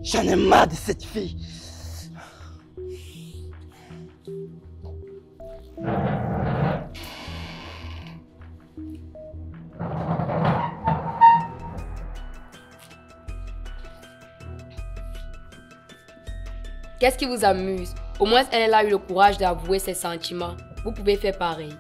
J'en ai marre de cette fille. Qu'est-ce qui vous amuse? Au moins, elle a eu le courage d'avouer ses sentiments. Vous pouvez faire pareil.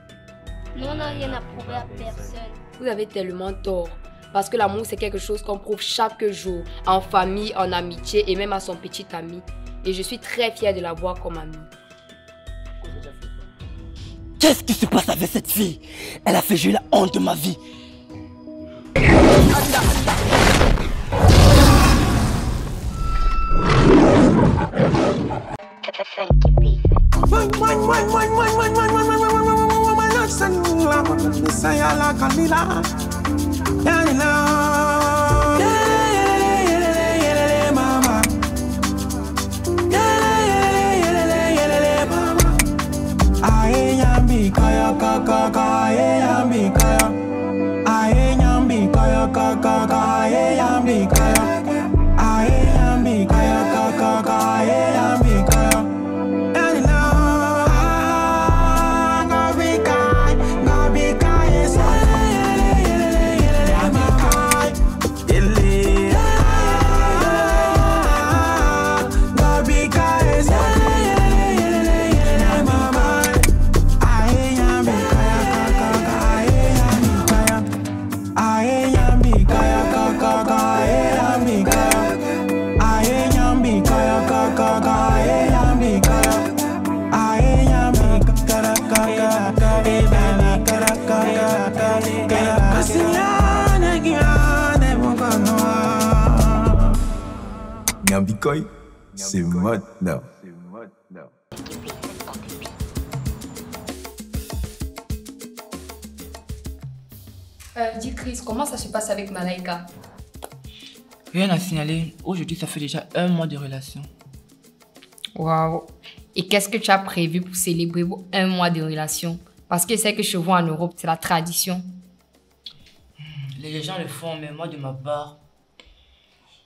Nous, on n'a rien à prouver à personne. Vous avez tellement tort. Parce que l'amour, c'est quelque chose qu'on prouve chaque jour, en famille, en amitié et même à son petit ami. Et je suis très fière de la voir comme amie. Qu'est-ce qui se passe avec cette fille? Elle a fait jouer la honte de ma vie. Nyambikoy, c'est maintenant. Dis Chris, comment ça se passe avec Malaika? Rien à signaler. Aujourd'hui, ça fait déjà 1 mois de relation. Waouh! Et qu'est-ce que tu as prévu pour célébrer vos 1 mois de relation? Parce que c'est que chez vous en Europe, c'est la tradition. Les gens le font, mais moi, de ma part,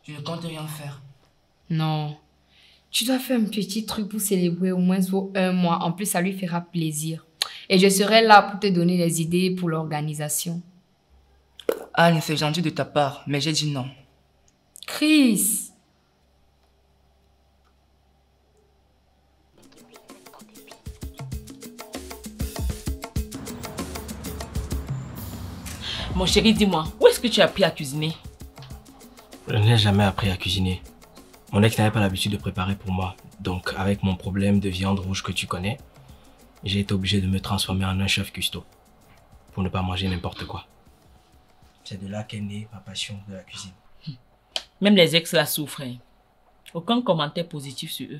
je ne compte rien faire. Non. Tu dois faire un petit truc pour célébrer au moins vos 1 mois. En plus, ça lui fera plaisir. Et je serai là pour te donner des idées pour l'organisation. Anne, c'est gentil de ta part, mais j'ai dit non. Chris! Mon chéri, dis-moi, où est-ce que tu as appris à cuisiner? Je n'ai jamais appris à cuisiner. Mon ex n'avait pas l'habitude de préparer pour moi. Donc, avec mon problème de viande rouge que tu connais, j'ai été obligé de me transformer en un chef cuistot. Pour ne pas manger n'importe quoi. C'est de là qu'est née ma passion de la cuisine. Même les ex la souffrent. Aucun commentaire positif sur eux.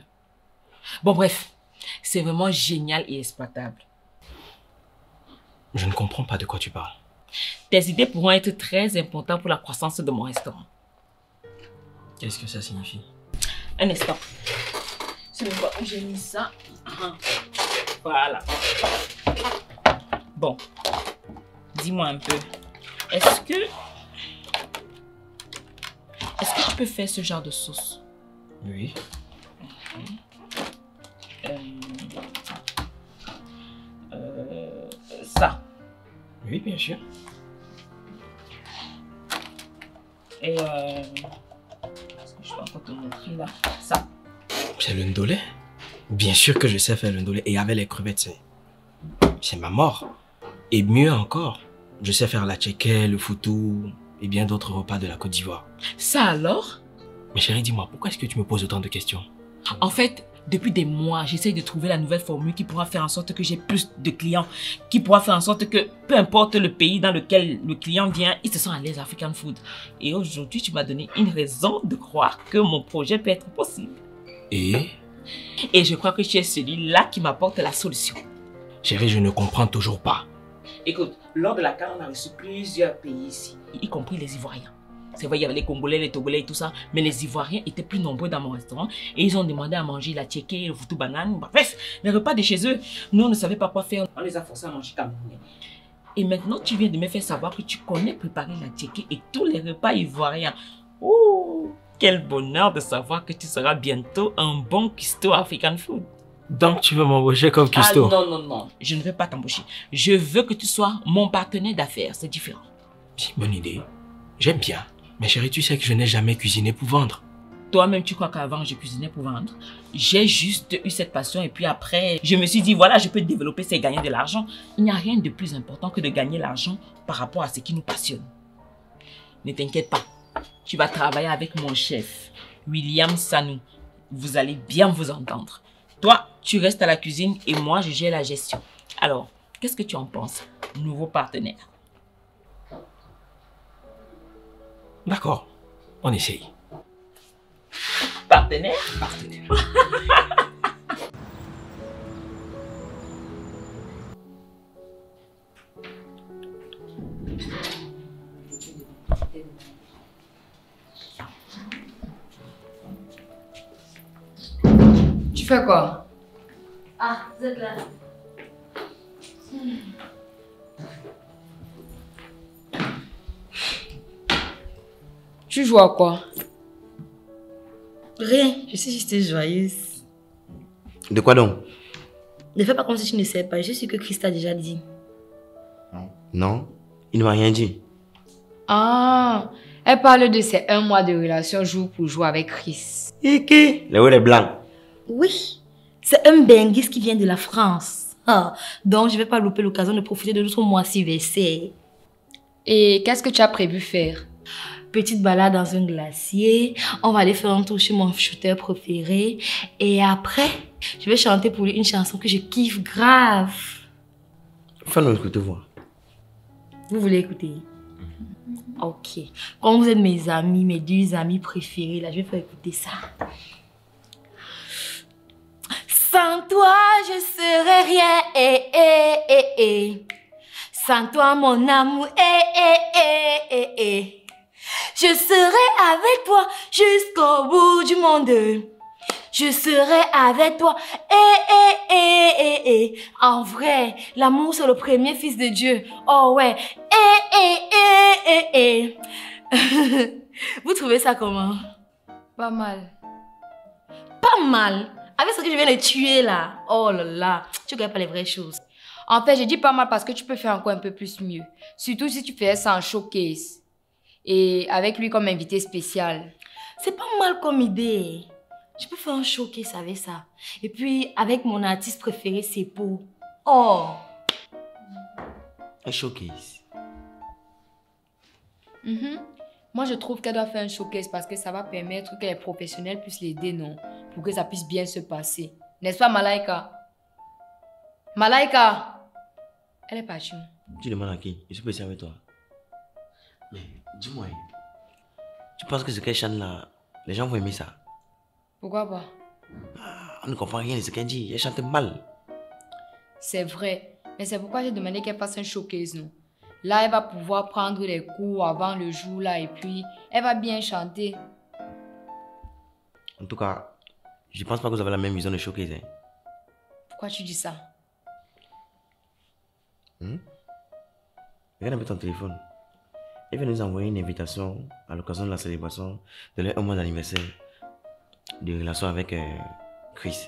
Bon, bref, c'est vraiment génial et exploitable. Je ne comprends pas de quoi tu parles. Tes idées pourront être très importantes pour la croissance de mon restaurant. Qu'est-ce que ça signifie? Un instant. Je ne vois où j'ai mis ça. Voilà. Bon. Dis-moi un peu. Est-ce que tu peux faire ce genre de sauce? Oui. Ça. Oui, bien sûr. Et je vais encore te montrer là. Ça. C'est le ndolé? Bien sûr que je sais faire le ndolé. Et avec les crevettes, c'est ma mort. Et mieux encore, je sais faire la tchéké, le foutou et bien d'autres repas de la Côte d'Ivoire. Ça alors? Mais chérie, dis-moi, pourquoi est-ce que tu me poses autant de questions? En fait, depuis des mois, j'essaye de trouver la nouvelle formule qui pourra faire en sorte que j'ai plus de clients, qui pourra faire en sorte que, peu importe le pays dans lequel le client vient, il se sent à l'aise African food. Et aujourd'hui, tu m'as donné une raison de croire que mon projet peut être possible. Et je crois que tu es celui-là qui m'apporte la solution. Chérie, je ne comprends toujours pas. Écoute, lors de la CAN, on a reçu plusieurs pays ici, y compris les Ivoiriens. C'est vrai, il y avait les Congolais, les Togolais et tout ça, mais les Ivoiriens étaient plus nombreux dans mon restaurant et ils ont demandé à manger la tchéké, le foutou banane, bref, les repas de chez eux. Nous, on ne savait pas quoi faire, on les a forcés à manger camerounais. Et maintenant, tu viens de me faire savoir que tu connais préparer la tchéké et tous les repas ivoiriens. Oh, quel bonheur de savoir que tu seras bientôt un bon cuistot African food. Donc tu veux m'embaucher comme cuistot? Ah non, non, non, je ne veux pas t'embaucher. Je veux que tu sois mon partenaire d'affaires, c'est différent. C'est une bonne idée. J'aime bien. Mais chérie, tu sais que je n'ai jamais cuisiné pour vendre. Toi-même, tu crois qu'avant, je cuisinais pour vendre? J'ai juste eu cette passion et puis après, je me suis dit, voilà, je peux développer, c'est gagner de l'argent. Il n'y a rien de plus important que de gagner l'argent par rapport à ce qui nous passionne. Ne t'inquiète pas, tu vas travailler avec mon chef, William Sanou. Vous allez bien vous entendre. Toi, tu restes à la cuisine et moi, je gère la gestion. Alors, qu'est-ce que tu en penses, nouveau partenaire? D'accord, on essaye. Partenaire? Partenaire. Tu fais quoi? Ah, vous êtes là. Tu joues à quoi? Rien, je suis juste joyeuse. De quoi donc? Ne fais pas comme si tu ne sais pas, je sais que Christ t'a déjà dit. Non, il ne m'a rien dit. Ah, elle parle de ces 1 mois de relation jour pour jour avec Chris. Iki, le haut est blanc. Oui, c'est un benguiste qui vient de la France. Ah, donc je ne vais pas louper l'occasion de profiter de notre mois-ci versé. Et qu'est-ce que tu as prévu faire? Petite balade dans un glacier, on va aller faire un tour chez mon shooter préféré. Et après, je vais chanter pour lui une chanson que je kiffe grave. Fais-nous écouter voir. Vous voulez écouter? Ok. Comme vous êtes mes amis, mes 2 amis préférés, là, je vais faire écouter ça. Sans toi, je serais rien, eh, eh, eh, eh. Sans toi, mon amour, eh, eh, eh, eh, eh. Je serai avec toi jusqu'au bout du monde. Je serai avec toi, eh, eh, eh, eh, eh. En vrai, l'amour c'est le premier fils de Dieu. Oh ouais, eh, eh, eh, eh, eh. Vous trouvez ça comment? Pas mal. Pas mal. Avec ce que je viens de tuer là. Oh là là, tu ne connais pas les vraies choses. En fait, je dis pas mal parce que tu peux faire encore un peu plus mieux. Surtout si tu fais ça en showcase. Et avec lui comme invité spécial. C'est pas mal comme idée. Je peux faire un showcase avec ça. Et puis, avec mon artiste préféré, c'est Pau. Oh! Un showcase. Moi, je trouve qu'elle doit faire un showcase parce que ça va permettre que les professionnels puissent l'aider, non? Pour que ça puisse bien se passer. N'est-ce pas, Malaika? Malaika! Elle est partie. Tu demandes à qui? Je suis passé avec toi. Mais dis-moi, tu penses que ce qu'elle chante là, les gens vont aimer ça? Pourquoi pas? On ne comprend rien de ce qu'elle dit, elle chante mal. C'est vrai. Mais c'est pourquoi j'ai demandé qu'elle fasse un showcase, non? Là, elle va pouvoir prendre les cours avant le jour là et puis elle va bien chanter. En tout cas, je pense pas que vous avez la même vision de showcase. Hein. Pourquoi tu dis ça? Regarde un peu ton téléphone. Elle vient nous envoyer une invitation à l'occasion de la célébration de leur 1 mois d'anniversaire de relation avec Chris.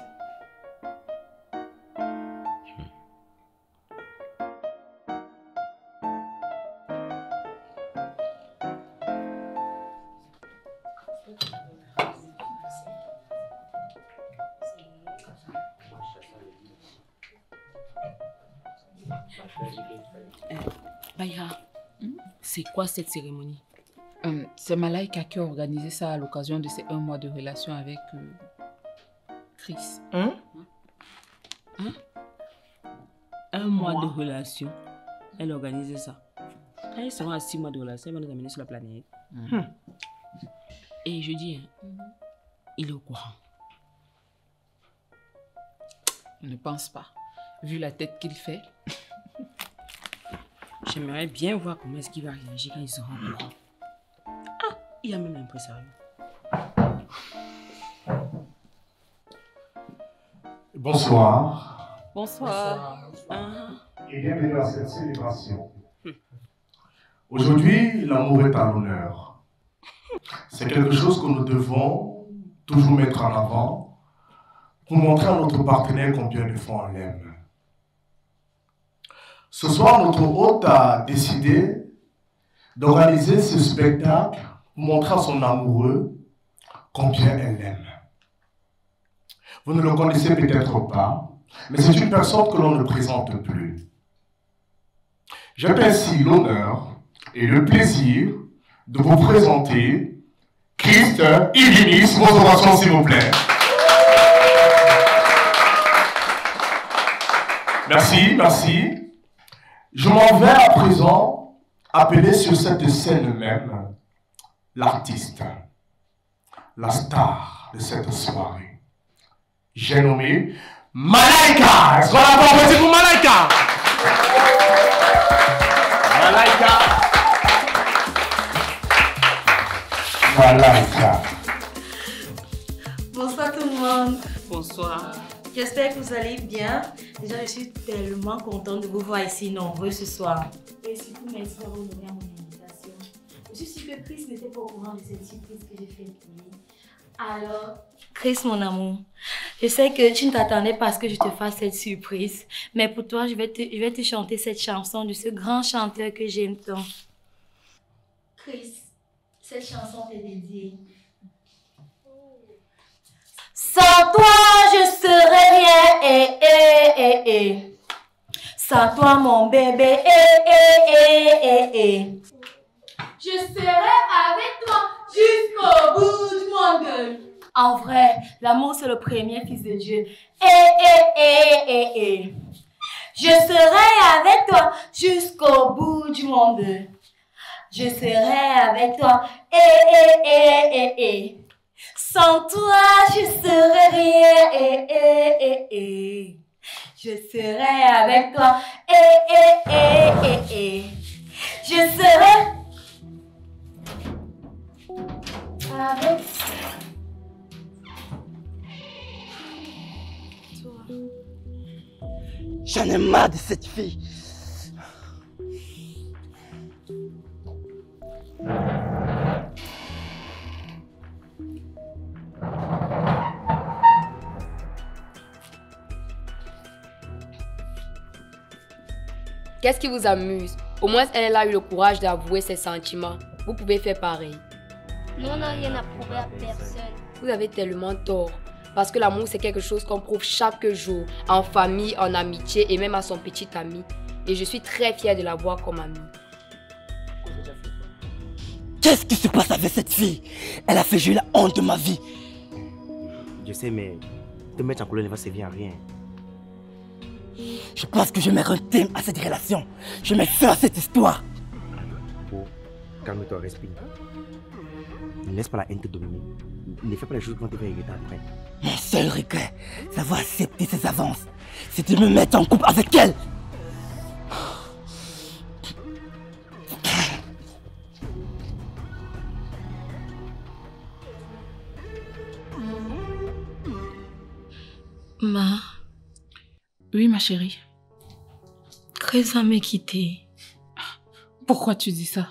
Baïra, c'est quoi cette cérémonie? C'est Malaika qui a organisé ça à l'occasion de ses 1 mois de relation avec Chris. Un mois de relation. Elle a organisé ça. Quand ils seront à 6 mois de relation, elle va nous amener sur la planète. Et je dis, il est au courant. Je ne pense pas. Vu la tête qu'il fait. J'aimerais bien voir comment est-ce qu'il va réagir quand il sera au courant. Ah, il y a même l'impresariat. Bonsoir. Bonsoir. Et bienvenue à cette célébration. Aujourd'hui, l'amour est à l'honneur. C'est quelque chose que nous devons toujours mettre en avant pour montrer à notre partenaire combien de fois on l'aime. Ce soir, notre hôte a décidé d'organiser ce spectacle pour montrer à son amoureux combien elle l'aime. Vous ne le connaissez peut-être pas, mais c'est une personne que l'on ne présente plus. J'ai ainsi l'honneur et le plaisir de vous présenter Christ Ivinis. Vos orations, s'il vous plaît. Merci, merci. Je m'en vais à présent appeler sur cette scène même l'artiste, la star de cette soirée. J'ai nommé Malaika. Est-ce qu'on a pas envoyé pour Malaika? Malaika. Malaika. Bonsoir tout le monde. Bonsoir. J'espère que vous allez bien. Déjà, je suis tellement contente de vous voir ici nombreux ce soir. Et surtout, merci d'avoir honoré à mon invitation. Je suis sûre que Chris n'était pas au courant de cette surprise que j'ai faite pour lui. Alors, Chris, mon amour, je sais que tu ne t'attendais pas à ce que je te fasse cette surprise. Mais pour toi, je vais te chanter cette chanson de ce grand chanteur que j'aime tant. Chris, cette chanson t'est dédiée. Sans toi, je serais rien. Sans toi, mon bébé. Je serai avec toi jusqu'au bout du monde. En vrai, l'amour c'est le premier fils de Dieu. Je serai avec toi jusqu'au bout du monde. Je serai avec toi. Sans toi, je serai rien. Je serai avec toi. Je serai avec toi. J'en ai marre de cette fille. Qu'est-ce qui vous amuse? Au moins, elle a eu le courage d'avouer ses sentiments. Vous pouvez faire pareil. Nous, on n'a rien à prouver à personne. Vous avez tellement tort. Parce que l'amour, c'est quelque chose qu'on prouve chaque jour, en famille, en amitié et même à son petit ami. Et je suis très fière de la voir comme amie. Qu'est-ce qui se passe avec cette fille? Elle a fait jouer la honte de ma vie. Je sais, mais te mettre en colère ne va servir à rien. Je pense que je mets un thème à cette relation. Je mets fin à cette histoire. Oh, calme-toi, respire. Ne laisse pas la haine te dominer. Ne fais pas les choses qui vont te faire regretter après. Mon seul regret, c'est d'avoir accepté ses avances. C'est de me mettre en couple avec elle. Ma. Oui, ma chérie. Chris va me quitter. Pourquoi tu dis ça?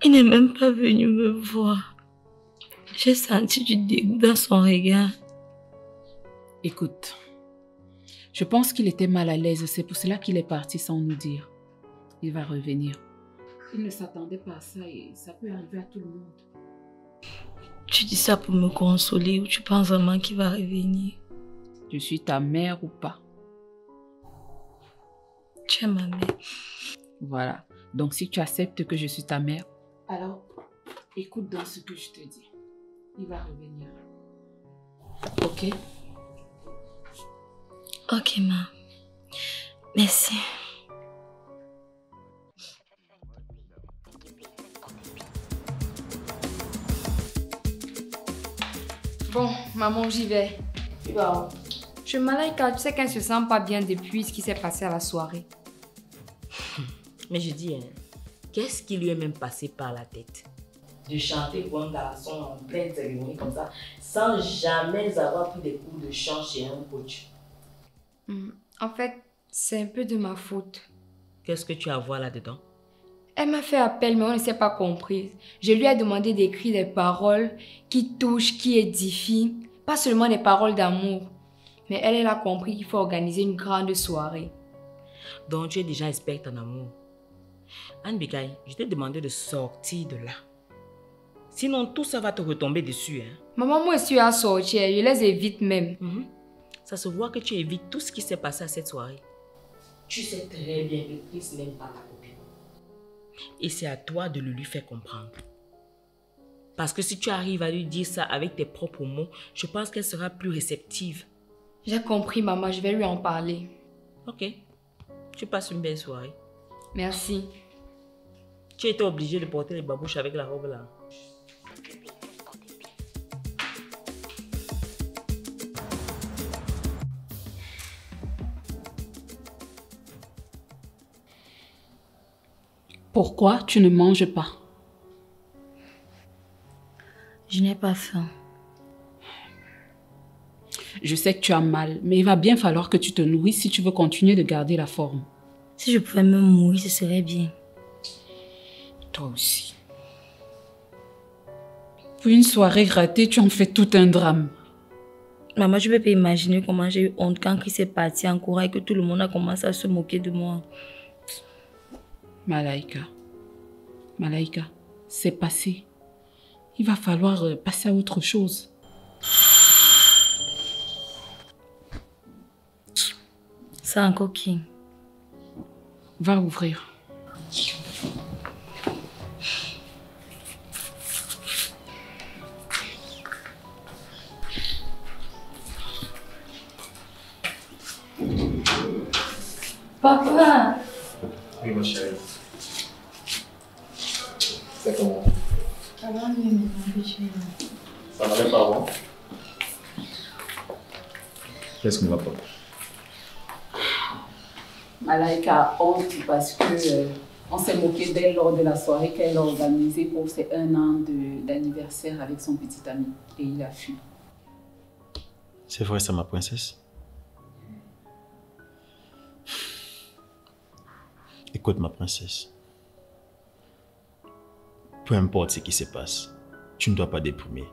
Il n'est même pas venu me voir. J'ai senti du dégoût dans son regard. Écoute, je pense qu'il était mal à l'aise. C'est pour cela qu'il est parti sans nous dire. Il va revenir. Il ne s'attendait pas à ça et ça peut arriver à tout le monde. Tu dis ça pour me consoler ou tu penses vraiment qu'il va revenir? Je suis ta mère ou pas? Tu es ma mère. Voilà. Donc si tu acceptes que je suis ta mère, alors écoute dans ce que je te dis. Il va revenir. Ok? Ok, ma. Merci. Bon, maman, j'y vais. Tu vas où? Je suis Malaika, tu sais qu'elle ne se sent pas bien depuis ce qui s'est passé à la soirée. Mais je dis, hein, qu'est-ce qui lui est même passé par la tête? De chanter pour un garçon en pleine cérémonie comme ça, sans jamais avoir pris des cours de chant chez un coach. En fait, c'est un peu de ma faute. Qu'est-ce que tu as à voir là-dedans? Elle m'a fait appel, mais on ne s'est pas compris. Je lui ai demandé d'écrire des paroles qui touchent, qui édifient, pas seulement des paroles d'amour. Mais elle a compris qu'il faut organiser une grande soirée. Donc tu es déjà experte en amour. Anne Bikaï, je t'ai demandé de sortir de là. Sinon tout ça va te retomber dessus. Hein? Maman, moi je suis à sortir, je les évite même. Ça se voit que tu évites tout ce qui s'est passé à cette soirée. Tu sais très bien que Chris n'aime pas ta copine. Et c'est à toi de le lui faire comprendre. Parce que si tu arrives à lui dire ça avec tes propres mots, je pense qu'elle sera plus réceptive. J'ai compris, maman, je vais lui en parler. Ok. Tu passes une belle soirée. Merci. Tu étais obligée de porter les babouches avec la robe là. Pourquoi tu ne manges pas? Je n'ai pas faim. Je sais que tu as mal, mais il va bien falloir que tu te nourrisses si tu veux continuer de garder la forme. Si je pouvais me mourir, ce serait bien. Toi aussi. Pour une soirée ratée, tu en fais tout un drame. Maman, je ne peux pas imaginer comment j'ai eu honte quand Chris est parti en courant et que tout le monde a commencé à se moquer de moi. Malaika, c'est passé. Il va falloir passer à autre chose. C'est encore qui? Va ouvrir. Papa! Oui, ma chérie. C'est comment? Ça va mieux maintenant que tu es là. Ça n'allait pas avant? Qu'est-ce qui ne va pas? Malaika a honte parce que on s'est moqué d'elle lors de la soirée qu'elle a organisée pour ses 1 an d'anniversaire avec son petit ami. Et il a fui. C'est vrai ça, ma princesse? Écoute, ma princesse. Peu importe ce qui se passe, tu ne dois pas déprimer.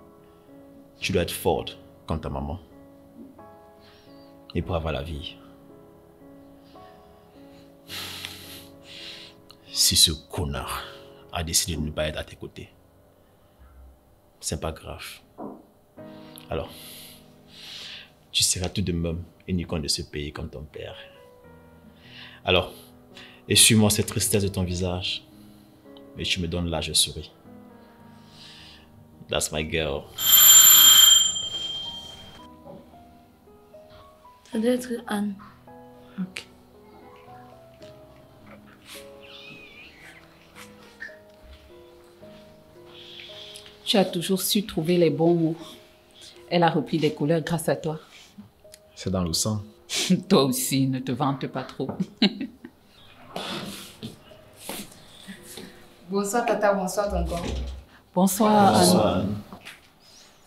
Tu dois être forte comme ta maman. Et pour avoir la vie. Si ce connard a décidé de ne pas être à tes côtés, c'est pas grave. Alors, tu seras tout de même une icône de ce pays comme ton père. Alors, essuie-moi cette tristesse de ton visage et tu me donnes là, je souris. That's my girl. Ça doit être Anne. Ok. Tu as toujours su trouver les bons mots. Elle a repris les couleurs grâce à toi. C'est dans le sang. Toi aussi, ne te vante pas trop. Bonsoir tata, bonsoir tonton. Bonsoir, Bonsoir. Anne.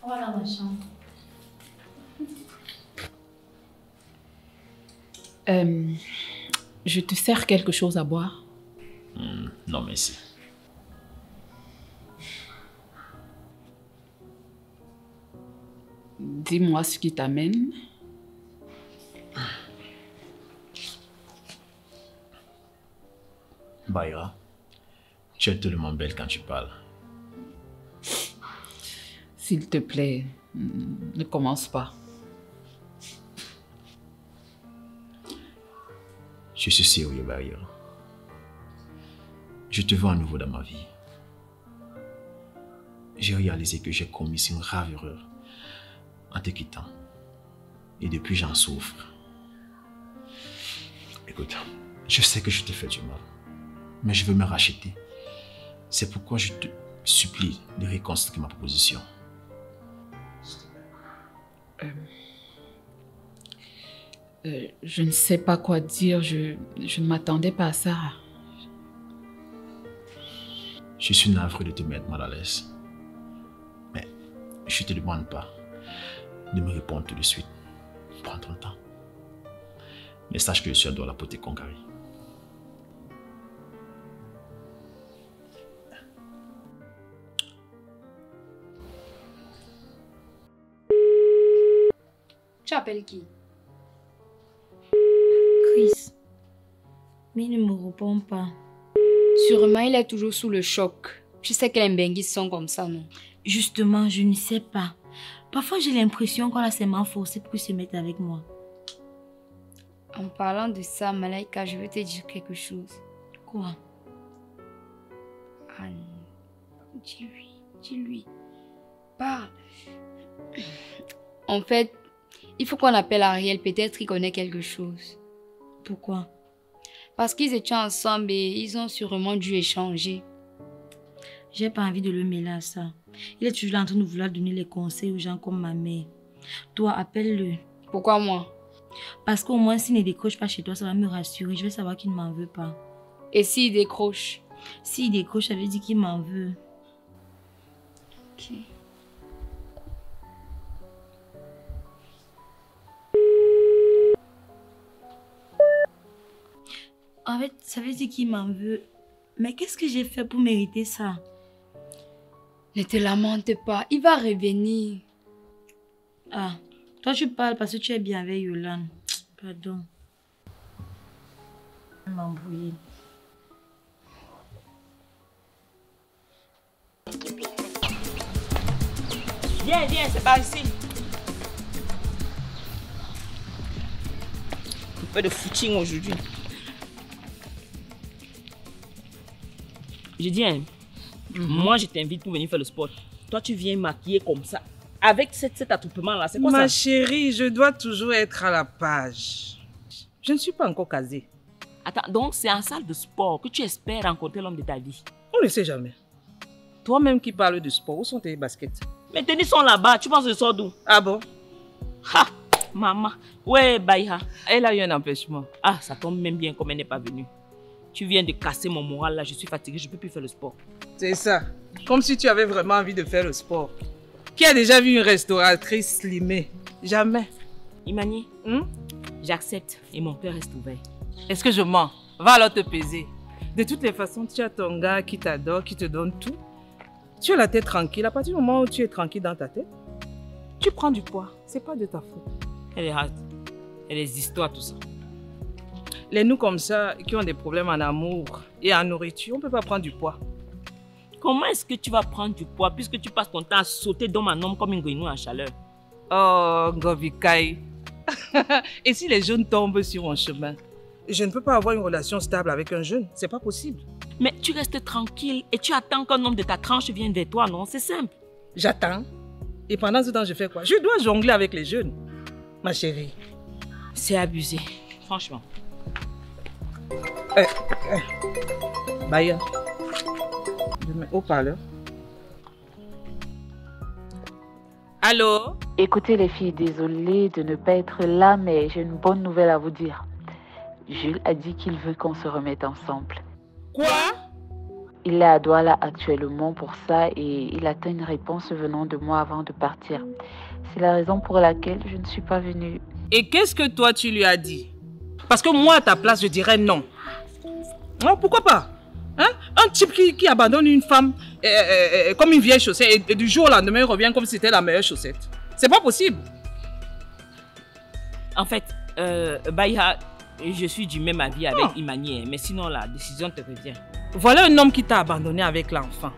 On va dans ma chambre. Je te sers quelque chose à boire? Non, merci. Dis-moi ce qui t'amène. Baïra, tu es tellement belle quand tu parles. S'il te plaît, ne commence pas. Je suis sérieux, Baïra. Je te veux à nouveau dans ma vie. J'ai réalisé que j'ai commis une grave erreur en te quittant. Et depuis, j'en souffre. Écoute, je sais que je t'ai fait du mal, mais je veux me racheter. C'est pourquoi je te supplie de reconsidérer ma proposition. Je ne sais pas quoi dire, je ne m'attendais pas à ça. Je suis navré de te mettre mal à l'aise. Mais je ne te demande pas de me répondre tout de suite. Prends ton temps. Mais sache que je suis à la potée Concari. Tu appelles qui? Chris. Mais il ne me répond pas. Sûrement, il est toujours sous le choc. Tu sais que les Mbenguis sont comme ça, non? Justement, je ne sais pas. Parfois, j'ai l'impression qu'on a ses mains forcées pour qu'il se mette avec moi. En parlant de ça, Malaika, je veux te dire quelque chose. Quoi? Anne, dis-lui. Parle. En fait, il faut qu'on appelle Ariel. Peut-être qu'il connaît quelque chose. Pourquoi? Parce qu'ils étaient ensemble et ils ont sûrement dû échanger. J'ai pas envie de le mêler à ça. Il est toujours en train de vouloir donner les conseils aux gens comme ma mère. Toi, appelle-le. Pourquoi moi? Parce qu'au moins, s'il ne décroche pas chez toi, ça va me rassurer. Je vais savoir qu'il ne m'en veut pas. Et s'il décroche? S'il décroche, ça veut dire qu'il m'en veut. Ok. En fait, ça veut dire qu'il m'en veut. Mais qu'est-ce que j'ai fait pour mériter ça? Ne te lamente pas, il va revenir. Ah, toi tu parles parce que tu es bien avec Yolande. Pardon. Je vais m'embrouiller. Viens, c'est par ici. Un peu de footing aujourd'hui. Je dis, hein, moi je t'invite pour venir faire le sport. Toi tu viens maquiller comme ça. Avec cet attroupement là, c'est quoi ça? Ma chérie, je dois toujours être à la page. Je ne suis pas encore casée. Attends, donc c'est en salle de sport que tu espères rencontrer l'homme de ta vie? On ne sait jamais. Toi-même qui parles de sport, où sont tes baskets? Mes tennis sont là-bas, tu penses que je sors d'où? Ah bon? Ha! Maman, ouais, Baïha. Elle a eu un empêchement. Ah, ça tombe même bien comme elle n'est pas venue. Tu viens de casser mon moral là, je suis fatiguée, je ne peux plus faire le sport. C'est ça. Comme si tu avais vraiment envie de faire le sport. Qui a déjà vu une restauratrice slimée? Jamais. Imani, j'accepte et mon cœur reste ouvert. Est-ce que je mens? Va alors te peser. De toutes les façons, tu as ton gars qui t'adore, qui te donne tout. Tu as la tête tranquille. À partir du moment où tu es tranquille dans ta tête, tu prends du poids. C'est pas de ta faute. Elle est hâte. Elle les histoires, tout ça. Les nous comme ça, qui ont des problèmes en amour et en nourriture, on ne peut pas prendre du poids. Comment est-ce que tu vas prendre du poids puisque tu passes ton temps à sauter d'homme en homme comme une grenouille en chaleur? Oh, Govikai. Et si les jeunes tombent sur mon chemin? Je ne peux pas avoir une relation stable avec un jeune. C'est pas possible. Mais tu restes tranquille et tu attends qu'un homme de ta tranche vienne vers toi, non? C'est simple. J'attends. Et pendant ce temps, je fais quoi? Je dois jongler avec les jeunes. Ma chérie. C'est abusé, franchement. Baya. Je mets haut-parleur. Allô? Écoutez les filles, désolée de ne pas être là, mais j'ai une bonne nouvelle à vous dire. Jules a dit qu'il veut qu'on se remette ensemble. Quoi? Il est à Douala actuellement pour ça et il attend une réponse venant de moi avant de partir. C'est la raison pour laquelle je ne suis pas venue. Et qu'est-ce que toi tu lui as dit? Parce que moi à ta place je dirais non. Non, pourquoi pas? Hein? Un type qui abandonne une femme comme une vieille chaussette et du jour au lendemain il revient comme si c'était la meilleure chaussette. C'est pas possible. En fait, Baïha, je suis du même avis avec Imani, mais sinon la décision te revient. Voilà un homme qui t'a abandonné avec l'enfant.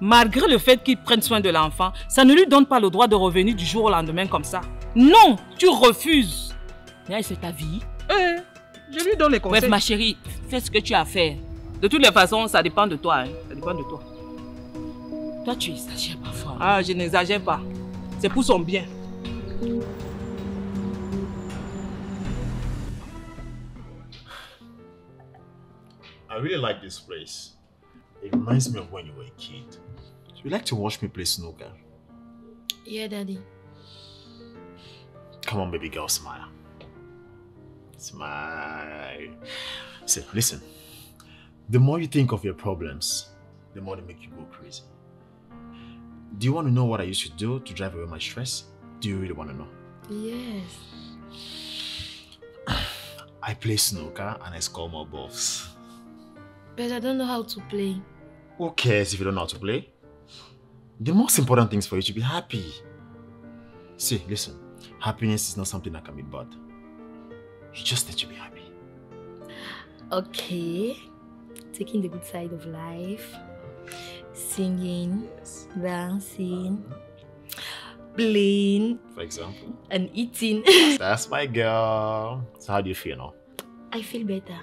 Malgré le fait qu'il prenne soin de l'enfant, ça ne lui donne pas le droit de revenir du jour au lendemain comme ça. Non, tu refuses. Mais c'est ta vie. Je lui donne les conseils. Bref, ma chérie, fais ce que tu as à faire. De toutes les façons, ça dépend de toi. Hein. Ça dépend de toi. Toi, tu exagères parfois. Ah, je n'exagère pas. C'est pour son bien. I really like this place. It reminds me of when you were a kid. You like to watch me play snooker? Yeah, Daddy. Come on, baby girl, smile. Smile. See, listen. The more you think of your problems, the more they make you go crazy. Do you want to know what I used to do to drive away my stress? Do you really want to know? Yes. I play snooker and I score more balls. But I don't know how to play. Who cares if you don't know how to play? The most important thing is for you to be happy. See, listen. Happiness is not something I can be bought. You just need to be happy. Okay. Taking the good side of life. Singing, dancing, playing. For example. And eating. That's my girl. So how do you feel now? I feel better.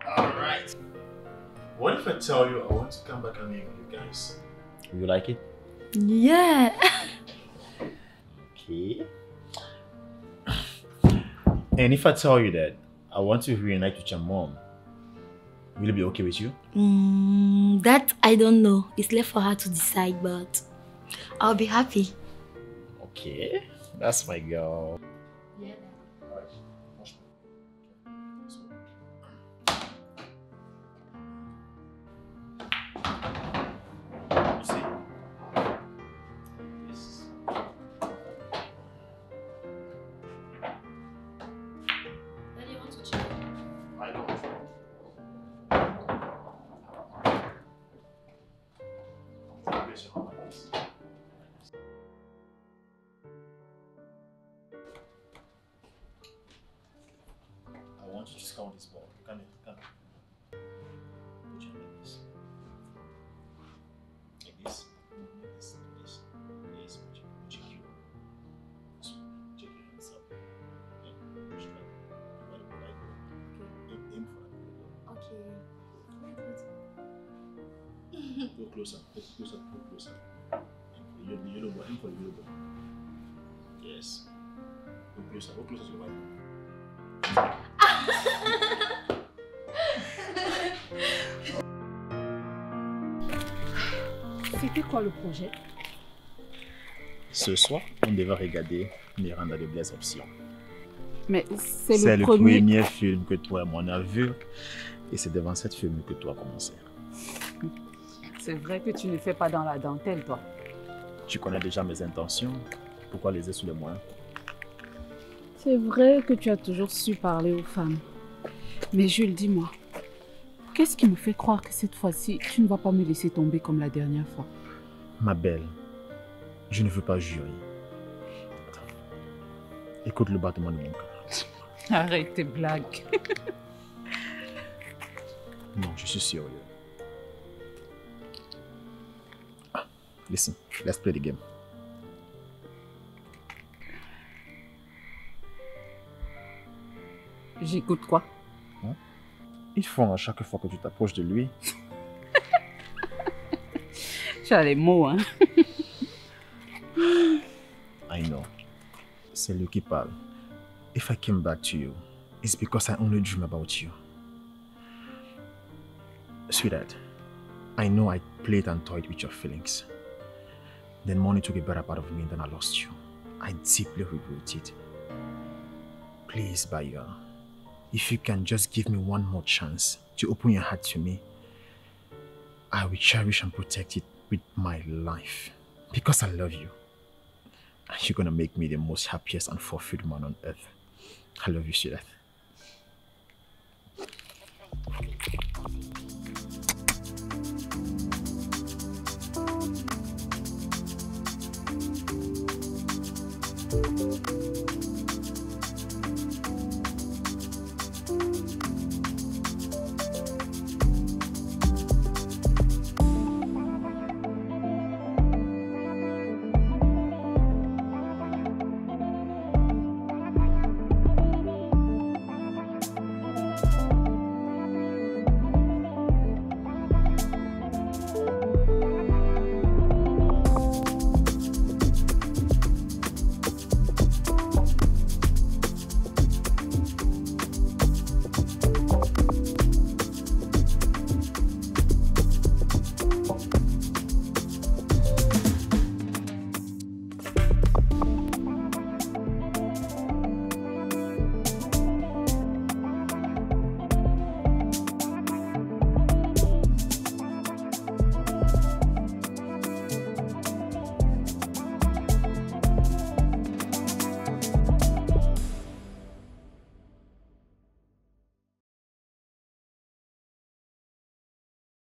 Alright. What if I tell you I want to come back and hang with you guys? You like it? Yeah. Okay. And if I tell you that I want to reunite with your mom, will it be okay with you? That I don't know. It's left for her to decide, but I'll be happy. Okay. That's my girl. Yeah. I want you to scout this ball. Come here, come here. Put your hand like this. Like this. Like this. Like this. Yes, put your cue. So, check your hands up. Okay? Push back. You want to go like that. Aim for that. Okay. Go closer. Go closer. Go closer. Aim for the yellow ball. Aim for the yellow ball. Yes. Go closer. Go closer to the white ball. C'était quoi le projet? Ce soir, on devait regarder Miranda de Blaise Option. Mais c'est le premier film que toi et moi on a vu. Et c'est devant cette film que toi as commencé. C'est vrai que tu ne fais pas dans la dentelle, toi. Tu connais déjà mes intentions. Pourquoi les ai sous les moyens? C'est vrai que tu as toujours su parler aux femmes. Mais Jules, dis-moi, qu'est-ce qui me fait croire que cette fois-ci, tu ne vas pas me laisser tomber comme la dernière fois? Ma belle, je ne veux pas jurer. Attends. Écoute le battement de mon cœur. Arrête tes blagues. Non, je suis sérieux. Listen, let's play the game. J'écoute quoi? Hein? Ils font à chaque fois que tu t'approches de lui. Tu as les mots, hein? I know. C'est lui qui parle. If I came back to you, it's because I only dream about you. Sweetheart, I know I played and toyed with your feelings. Then money took a better part of me and then I lost you. I deeply regret it. Please, Baya, if you can just give me one more chance to open your heart to me, I will cherish and protect it with my life. Because I love you. And you're gonna make me the most happiest and fulfilled man on earth. I love you, sweetheart.